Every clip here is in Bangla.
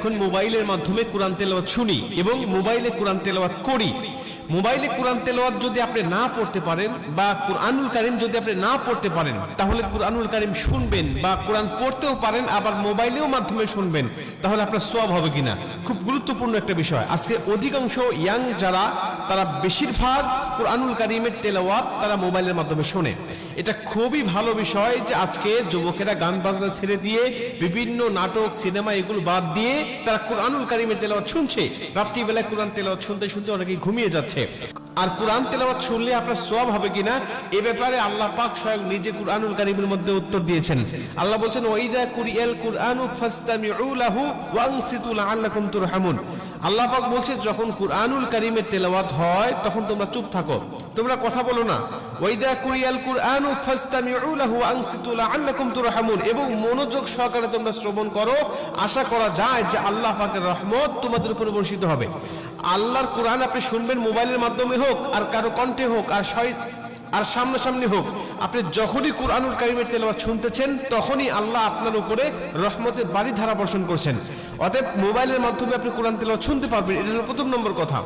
এখন মোবাইলের মাধ্যমে কোরআন তেলাওয়াত শুনি এবং মোবাইলে কোরআন তেলাওয়াত করি। মোবাইলে কোরআন তেলাওয়াত যদি আপনি না পড়তে পারেন বা কুরআনুল কারীম যদি আপনি না পড়তে পারেন, তাহলে কুরআনুল কারীম শুনবেন বা কোরআন পড়তেও পারেন, আবার মোবাইলেও মাধ্যমে শুনবেন, তাহলে আপনার সওয়াব হবে কিনা, খুব গুরুত্বপূর্ণ একটা বিষয়। আজকে অধিকাংশ ইয়াং যারা, তারা বেশিরভাগ কুরআনুল কারীমের তেলাওয়াত তারা মোবাইলের মাধ্যমে শোনে। এটা খুবই ভালো বিষয় যে আজকে যুবকেরা গান বাজনা ছেড়ে দিয়ে বিভিন্ন নাটক সিনেমা এগুলো বাদ দিয়ে তারা কুরআনুল কারীমের তেলাওয়াত শুনছে। রাত্রিবেলায় কোরআন তেলাওয়াত শুনতে শুনতে অনেকে ঘুমিয়ে যাচ্ছে। আর কোরআন তেলাওয়াত শুনলে আপনার সওয়াব হবে কিনা, এ ব্যাপারে আল্লাহ পাক স্বয়ং নিজে কুরআনুল কারীমের মধ্যে উত্তর দিয়েছেন। আল্লাহ বলছেন, ওয়াইদা কুরিয়াল কুরআনু ফাসতামিউ লাহু ওয়ানসিতু লাআল্লাকুম তুরহামুন। আল্লাহ পাক বলছে, যখন কুরআনুল কারীমের তেলাওয়াত হয় তখন তোমরা চুপ থাকো, তোমরা কথা বলো না। ওয়াইদা কুরিয়াল কুরআনু ফাসতামিউ লাহু ওয়ানসিতু লাআল্লাকুম তুরহামুন, এবং মনোযোগ সহকারে তোমরা শ্রবণ করো, আশা করা যায় যে আল্লাহ পাকের রহমত তোমাদের উপর বর্ষিত হবে। আল্লাহর কোরআন আপনি শুনবেন মোবাইলের মাধ্যমে হোক আর কারো কণ্ঠে হোক আর সামনাসামনি হোক, আপনি যখনই কুরআনুল কারীমের তেলাওয়াত শুনতেছেন তখনই আল্লাহ আপনার উপরে রহমতের বারিধারা বর্ষণ করছেন। অতএব মোবাইলের মাধ্যমে আপনি কোরআন তেলাওয়াত শুনতে পারবেন, এটা হলো প্রথম নম্বর কথা।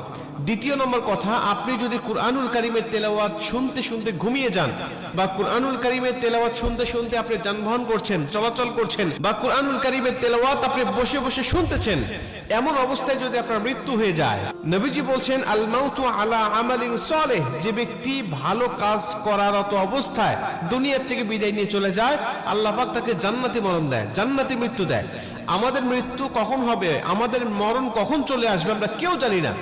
দ্বিতীয় নম্বর কথা, আপনি যদি কুরআনুল কারীমের তেলাওয়াত শুনতে শুনতে ঘুমিয়ে যান বা কুরআনুল কারীমের তেলাওয়াত শুনতে শুনতে আপনি যানবাহন করছেন, চলাচল করছেন, বা কুরআনুল কারীমের তেলাওয়াত আপনি বসে বসে শুনতেছেন, এমন অবস্থায় যদি আপনার মৃত্যু হয়ে যায়, নবীজি বলছেন, আল মাউতু আলা আমালিন সালেহ, যে ব্যক্তি ভালো কাজ করারত অবস্থায় দুনিয়া থেকে বিদায় নিয়ে চলে যায়, আল্লাহ পাক তাকে জান্নাতি মরণ দেয়, জান্নাতি মৃত্যু দেয়। আমাদের মৃত্যু কখন হবে, আমাদের মরণ কখন চলে আসবে আমরা কেউ জানি না।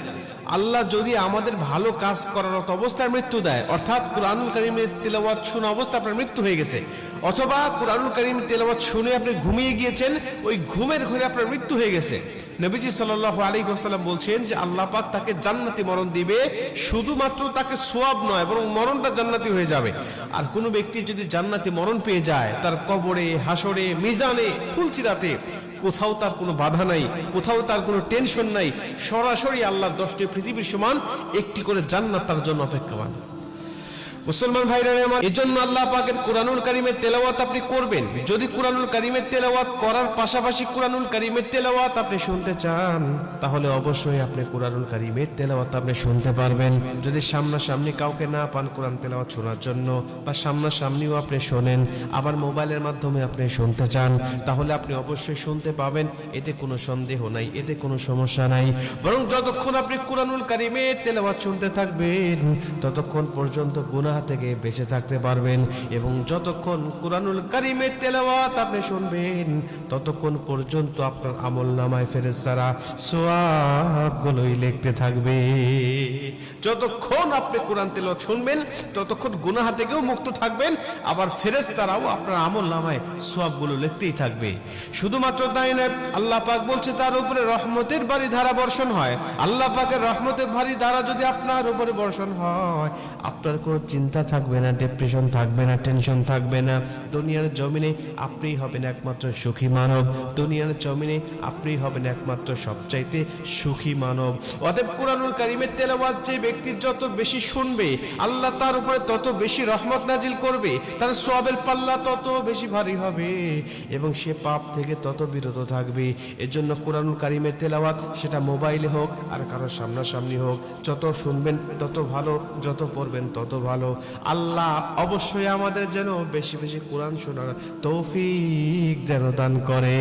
আল্লাহ যদি আমাদের ভালো কাজ করার অবস্থায় মৃত্যু দেয়, অর্থাৎ কুরআনুল কারীমের তেলাওয়াত শোনা অবস্থা আপনার মৃত্যু হয়ে গেছে, অথবা কুরআনুল কারীম তেলাওয়াত শুনে আপনি ঘুমিয়ে গিয়েছেন, ওই ঘুমের ঘরে আপনার মৃত্যু হয়ে গেছে, নবীজি সাল্লাল্লাহু আলাইহি ওয়াসাল্লাম বলছেন যে আল্লাহ পাক তাকে জান্নাতি মরণ দিবে। শুধুমাত্র তাকে সওয়াব নয়, বরং মরণটা জান্নাতি হয়ে যাবে। আর কোনো ব্যক্তি যদি জান্নাতি মরণ পেয়ে যায়, তার কবরে, হাসরে, মিজানে, ফুলচিরাতে কোথাও তার কোনো বাধা নাই, কোথাও তার কোনো টেনশন নাই, সরাসরি আল্লাহর 10টি পৃথিবীর সমান একটি করে জান্নাত তার জন্য অপেক্ষমান। মুসলমান ভাইরা আমার, এজন্য আল্লাহ পাকের কুরআনুল কারীমের তেলাওয়াত আপনি করবেন। যদি কুরআনুল কারীমের তেলাওয়াত করার পাশাপাশি কুরআনুল কারীমের তেলাওয়াত আপনি শুনতে চান, তাহলে অবশ্যই আপনি কুরআনুল কারীমের তেলাওয়াত আপনি শুনতে পারবেন। যদি সামনাসামনি কাউকে না পান কুরআন তেলাওয়াত শোনার জন্য, বা সামনাসামনিও আপনি শোনেন, আবার মোবাইলের মাধ্যমে আপনি শুনতে চান, তাহলে আপনি অবশ্যই শুনতে পাবেন, এতে কোনো সন্দেহ নাই, এতে কোনো সমস্যা নাই। বরং যতক্ষণ আপনি কুরআনুল কারীমের তেলাওয়াত শুনতে থাকবেন, ততক্ষণ পর্যন্ত গুনাহ থেকে বেঁচে থাকতে পারবেন। এবং যতক্ষণ কুরআনুল কারীমের তেলাওয়াত আপনি শুনবেন, ততক্ষণ পর্যন্ত আপনার আমলনামায় ফেরেশতারা সওয়াবগুলোই লিখতে থাকবে। যতক্ষণ আপনি কোরআন তেলাওয়াত শুনবেন, ততক্ষণ গুনাহ থেকেও মুক্ত থাকবেন, আবার ফেরেশতারাও আপনার আমলনামায় সওয়াবগুলো লিখতেই থাকবে। শুধুমাত্র তাই নয়, আল্লাহ পাক বলছে তার উপরে রহমতের বারিধারা বর্ষণ হয়। আল্লাহ পাকের রহমতের বারিধারা যদি আপনার উপরে বর্ষণ হয়, আপনার কোনো চিন্তা থাকবে না, ডিপ্রেশন থাকবে না, টেনশন থাকবে না। দুনিয়ার জমিনে আপনিই হবেন একমাত্র সুখী মানব, দুনিয়ার জমিনে আপনিই হবেন একমাত্র সবচাইতে সুখী মানব। অতএব কুরআনুল কারীমের তেলাওয়াত যে ব্যক্তি যত বেশি শুনবে, আল্লাহ তার উপরে তত বেশি রহমত নাজিল করবে, তার সওয়াবের পাল্লা তত বেশি ভারী হবে এবং সে পাপ থেকে তত বিরত থাকবে। এজন্য কুরআনুল কারীমের তেলাওয়াত, সেটা মোবাইলে হোক আর কারো সামনাসামনি হোক, যত শুনবেন তত ভালো, যত পড়বেন তত ভালো। আল্লাহ অবশ্যই আমাদের যেন বেশি বেশি কোরআন শোনার তৌফিক যেন দান করে।